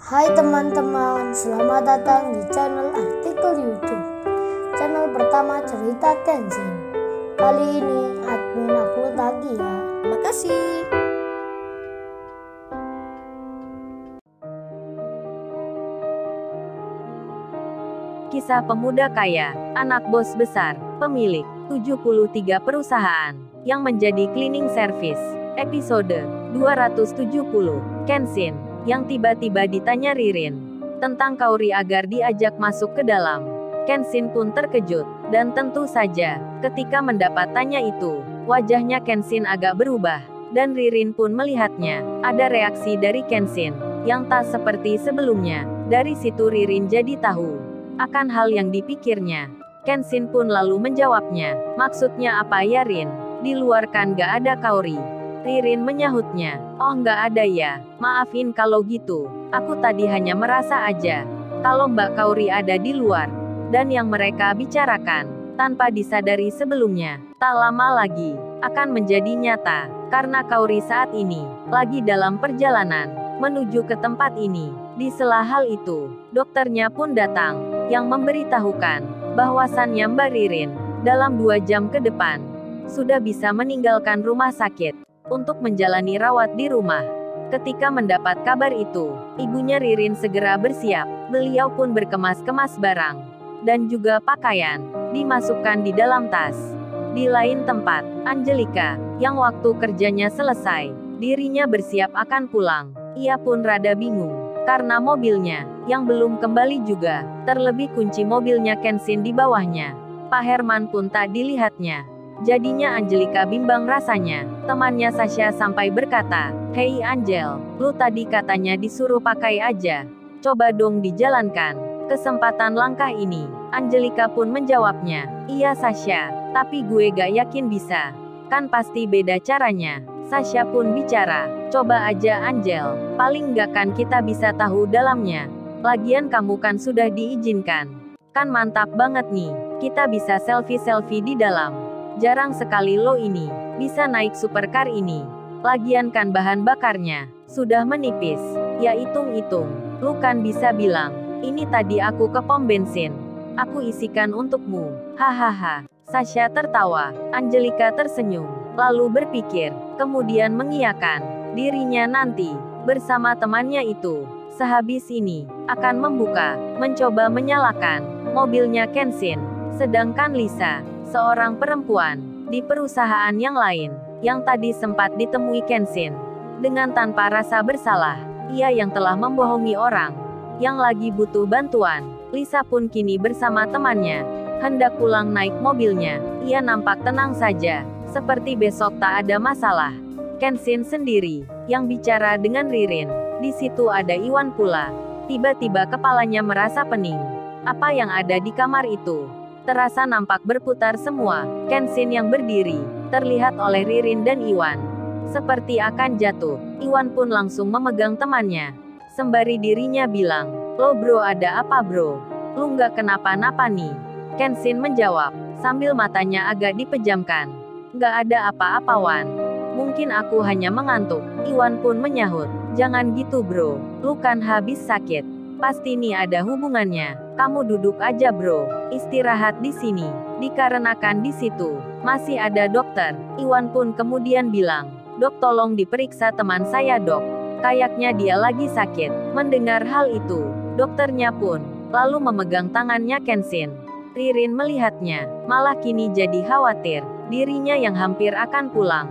Hai teman-teman, selamat datang di channel artikel YouTube. Channel pertama cerita Kenshin. Kali ini admin upload lagi ya. Makasih. Kisah pemuda kaya, anak bos besar, pemilik 73 perusahaan, yang menjadi cleaning service. Episode 270, Kenshin, yang tiba-tiba ditanya Ririn tentang Kaori agar diajak masuk ke dalam. Kenshin pun terkejut, dan tentu saja, ketika mendapat tanya itu, wajahnya Kenshin agak berubah, dan Ririn pun melihatnya. Ada reaksi dari Kenshin, yang tak seperti sebelumnya. Dari situ Ririn jadi tahu akan hal yang dipikirnya. Kenshin pun lalu menjawabnya, maksudnya apa ya Rin? Di luar kan gak ada Kaori. Ririn menyahutnya, oh nggak ada ya, maafin kalau gitu, aku tadi hanya merasa aja, kalau Mbak Kaori ada di luar, dan yang mereka bicarakan, tanpa disadari sebelumnya, tak lama lagi, akan menjadi nyata, karena Kaori saat ini, lagi dalam perjalanan, menuju ke tempat ini. Di sela hal itu, dokternya pun datang, yang memberitahukan, bahwasannya Mbak Ririn, dalam 2 jam ke depan, sudah bisa meninggalkan rumah sakit, untuk menjalani rawat di rumah. Ketika mendapat kabar itu, ibunya Ririn segera bersiap, beliau pun berkemas-kemas barang, dan juga pakaian, dimasukkan di dalam tas. Di lain tempat, Angelika, yang waktu kerjanya selesai, dirinya bersiap akan pulang. Ia pun rada bingung, karena mobilnya, yang belum kembali juga, terlebih kunci mobilnya Kenshin di bawahnya. Pak Herman pun tak dilihatnya. Jadinya Angelika bimbang rasanya. Temannya Sasha sampai berkata, "Hei Angel, lu tadi katanya disuruh pakai aja. Coba dong dijalankan kesempatan langkah ini." Angelika pun menjawabnya, "Iya Sasha, tapi gue gak yakin bisa. Kan pasti beda caranya." Sasha pun bicara, "Coba aja Angel, paling gak kan kita bisa tahu dalamnya. Lagian kamu kan sudah diizinkan. Kan mantap banget nih, kita bisa selfie-selfie di dalam. Jarang sekali lo ini, bisa naik supercar ini. Lagian kan bahan bakarnya, sudah menipis. Ya hitung-hitung, lu kan bisa bilang, ini tadi aku ke pom bensin. Aku isikan untukmu. Hahaha." Sasha tertawa, Angelika tersenyum, lalu berpikir, kemudian mengiyakan, dirinya nanti, bersama temannya itu, sehabis ini, akan mencoba menyalakan, mobilnya Kenshin. Sedangkan Lisa, seorang perempuan, di perusahaan yang lain, yang tadi sempat ditemui Kenshin. Dengan tanpa rasa bersalah, ia yang telah membohongi orang, yang lagi butuh bantuan. Lisa pun kini bersama temannya, hendak pulang naik mobilnya. Ia nampak tenang saja, seperti besok tak ada masalah. Kenshin sendiri, yang bicara dengan Ririn. Di situ ada Iwan pula. Tiba-tiba kepalanya merasa pening. Apa yang ada di kamar itu? Terasa nampak berputar semua. Kenshin yang berdiri, terlihat oleh Ririn dan Iwan, seperti akan jatuh. Iwan pun langsung memegang temannya, sembari dirinya bilang, "Lo bro, ada apa bro? Lu nggak kenapa-napa nih?" Kenshin menjawab, sambil matanya agak dipejamkan. "Nggak ada apa-apa Wan. Mungkin aku hanya mengantuk." Iwan pun menyahut, "Jangan gitu bro, lu kan habis sakit. Pasti nih ada hubungannya. Kamu duduk aja bro, istirahat di sini. Dikarenakan di situ masih ada dokter." Iwan pun kemudian bilang, "Dok tolong diperiksa teman saya dok. Kayaknya dia lagi sakit." Mendengar hal itu, dokternya pun lalu memegang tangannya Kenshin. Ririn melihatnya, malah kini jadi khawatir. Dirinya yang hampir akan pulang,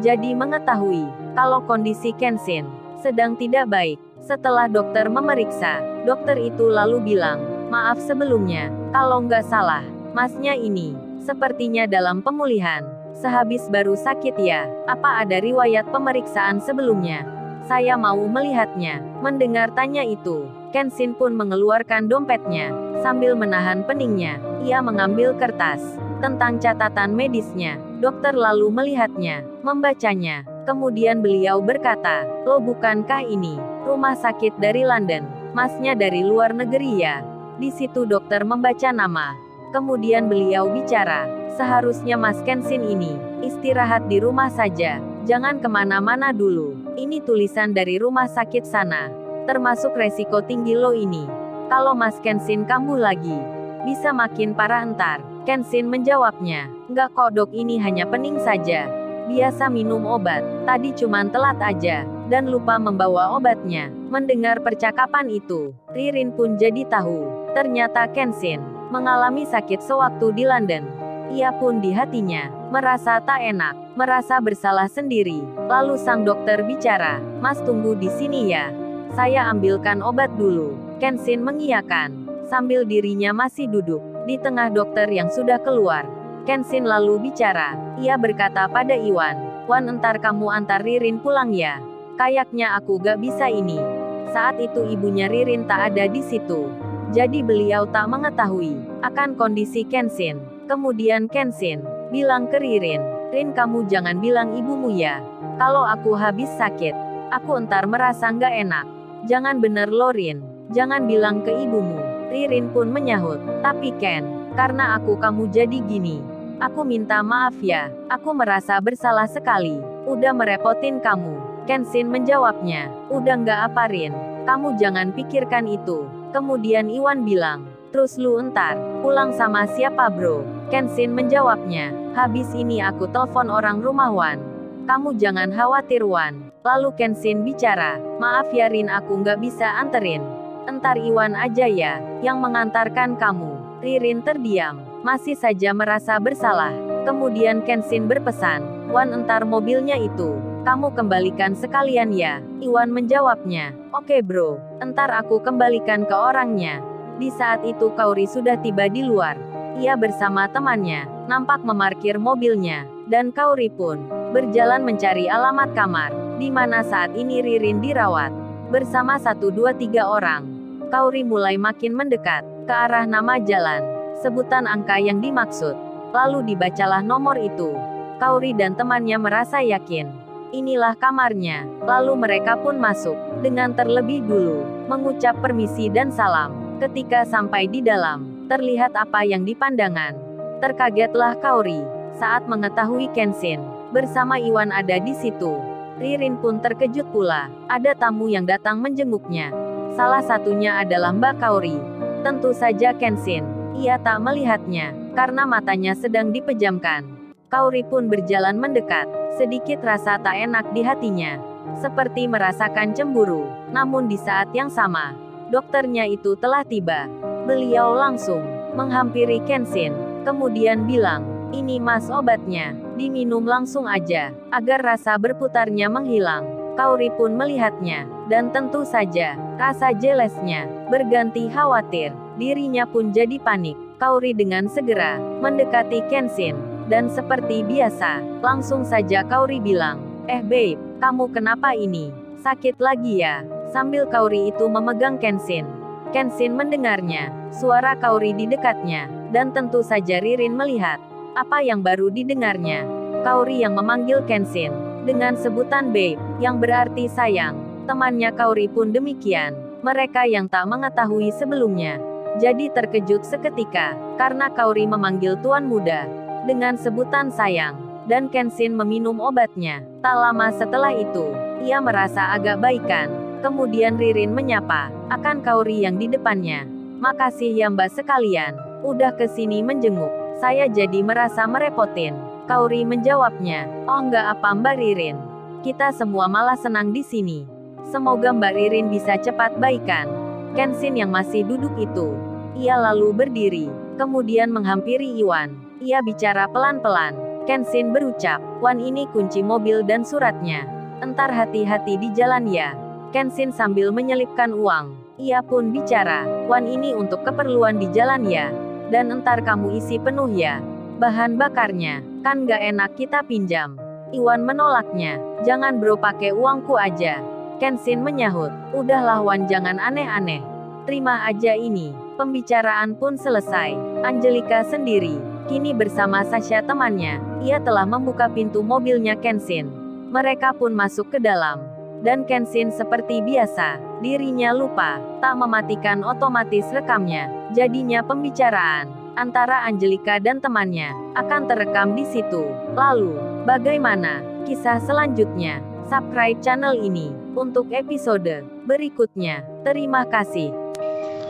jadi mengetahui kalau kondisi Kenshin sedang tidak baik. Setelah dokter memeriksa, dokter itu lalu bilang, "Maaf sebelumnya, kalau nggak salah, masnya ini, sepertinya dalam pemulihan. Sehabis baru sakit ya, apa ada riwayat pemeriksaan sebelumnya? Saya mau melihatnya." Mendengar tanya itu, Kenshin pun mengeluarkan dompetnya, sambil menahan peningnya. Ia mengambil kertas tentang catatan medisnya. Dokter lalu melihatnya, membacanya. Kemudian beliau berkata, "Lo bukankah ini rumah sakit dari London? Masnya dari luar negeri ya?" Di situ dokter membaca nama. Kemudian beliau bicara, "Seharusnya Mas Kenshin ini istirahat di rumah saja. Jangan kemana-mana dulu. Ini tulisan dari rumah sakit sana. Termasuk resiko tinggi lo ini. Kalau Mas Kenshin kambuh lagi, bisa makin parah entar. Kenshin menjawabnya. Nggak kok dok, ini hanya pening saja. Biasa minum obat, tadi cuman telat aja, dan lupa membawa obatnya. Mendengar percakapan itu, Ririn pun jadi tahu. Ternyata Kenshin mengalami sakit sewaktu di London. Ia pun di hatinya merasa tak enak, merasa bersalah sendiri. Lalu sang dokter bicara, Mas tunggu di sini ya. Saya ambilkan obat dulu. Kenshin mengiyakan, sambil dirinya masih duduk di tengah dokter yang sudah keluar. Kenshin lalu bicara. Ia berkata pada Iwan, Wan entar kamu antar Ririn pulang ya. Kayaknya aku gak bisa ini. Saat itu ibunya Ririn tak ada di situ. Jadi beliau tak mengetahui akan kondisi Kenshin. Kemudian Kenshin bilang ke Ririn, Rin kamu jangan bilang ibumu ya. Kalau aku habis sakit, aku entar merasa nggak enak. Jangan bener lo Rin, jangan bilang ke ibumu. Ririn pun menyahut, tapi Ken, karena aku kamu jadi gini. Aku minta maaf ya, aku merasa bersalah sekali. Udah merepotin kamu. Kenshin menjawabnya, udah nggak apa Rin, kamu jangan pikirkan itu. Kemudian Iwan bilang, terus lu entar pulang sama siapa bro? Kenshin menjawabnya, habis ini aku telepon orang rumah Wan. Kamu jangan khawatir Wan. Lalu Kenshin bicara, maaf ya Rin aku nggak bisa anterin. Entar Iwan aja ya, yang mengantarkan kamu. Ririn terdiam, masih saja merasa bersalah. Kemudian Kenshin berpesan, Wan entar mobilnya itu, kamu kembalikan sekalian ya. Iwan menjawabnya, oke bro, entar aku kembalikan ke orangnya. Di saat itu Kaori sudah tiba di luar. Ia bersama temannya, nampak memarkir mobilnya, dan Kaori pun berjalan mencari alamat kamar, di mana saat ini Ririn dirawat. Bersama 1, 2, 3 orang, Kaori mulai makin mendekat ke arah nama jalan, sebutan angka yang dimaksud. Lalu dibacalah nomor itu. Kaori dan temannya merasa yakin. Inilah kamarnya. Lalu mereka pun masuk, dengan terlebih dulu mengucap permisi dan salam. Ketika sampai di dalam, terlihat apa yang dipandangan. Terkagetlah Kaori saat mengetahui Kenshin bersama Iwan ada di situ. Ririn pun terkejut pula. Ada tamu yang datang menjenguknya. Salah satunya adalah Mbak Kaori. Tentu saja Kenshin. Ia tak melihatnya karena matanya sedang dipejamkan. Kaori pun berjalan mendekat. Sedikit rasa tak enak di hatinya, seperti merasakan cemburu. Namun di saat yang sama, dokternya itu telah tiba. Beliau langsung menghampiri Kenshin, kemudian bilang, ini mas obatnya, diminum langsung aja, agar rasa berputarnya menghilang. Kaori pun melihatnya, dan tentu saja, rasa jelesnya berganti khawatir. Dirinya pun jadi panik. Kaori dengan segera mendekati Kenshin, dan seperti biasa, langsung saja Kaori bilang, babe, kamu kenapa ini? Sakit lagi ya? Sambil Kaori itu memegang Kenshin. Kenshin mendengarnya, suara Kaori di dekatnya, dan tentu saja Ririn melihat apa yang baru didengarnya. Kaori yang memanggil Kenshin dengan sebutan babe, yang berarti sayang. Temannya Kaori pun demikian. Mereka yang tak mengetahui sebelumnya jadi terkejut seketika, karena Kaori memanggil tuan muda dengan sebutan sayang, dan Kenshin meminum obatnya. Tak lama setelah itu, ia merasa agak baikan. Kemudian Ririn menyapa akan Kaori yang di depannya. Makasih ya mbak sekalian, udah kesini menjenguk. Saya jadi merasa merepotin. Kaori menjawabnya, oh enggak apa mbak Ririn. Kita semua malah senang di sini. Semoga mbak Ririn bisa cepat baikan. Kenshin yang masih duduk itu, ia lalu berdiri, kemudian menghampiri Iwan. Ia bicara pelan-pelan. Kenshin berucap, Wan ini kunci mobil dan suratnya. Entar hati-hati di jalan ya. Kenshin sambil menyelipkan uang. Ia pun bicara, Wan ini untuk keperluan di jalan ya. Dan entar kamu isi penuh ya. Bahan bakarnya, kan gak enak kita pinjam. Iwan menolaknya, jangan bro pakai uangku aja. Kenshin menyahut, udahlah Wan jangan aneh-aneh. Terima aja ini. Pembicaraan pun selesai. Angelika sendiri, kini bersama Sasha temannya, ia telah membuka pintu mobilnya Kenshin. Mereka pun masuk ke dalam. Dan Kenshin seperti biasa, dirinya lupa, tak mematikan otomatis rekamnya. Jadinya pembicaraan antara Angelika dan temannya akan terekam di situ. Lalu, bagaimana kisah selanjutnya? Subscribe channel ini untuk episode berikutnya. Terima kasih.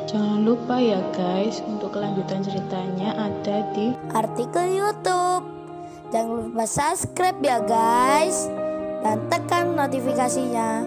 Jangan lupa ya guys, untuk kelanjutan ceritanya ada di artikel YouTube. Jangan lupa subscribe ya guys, dan tekan notifikasinya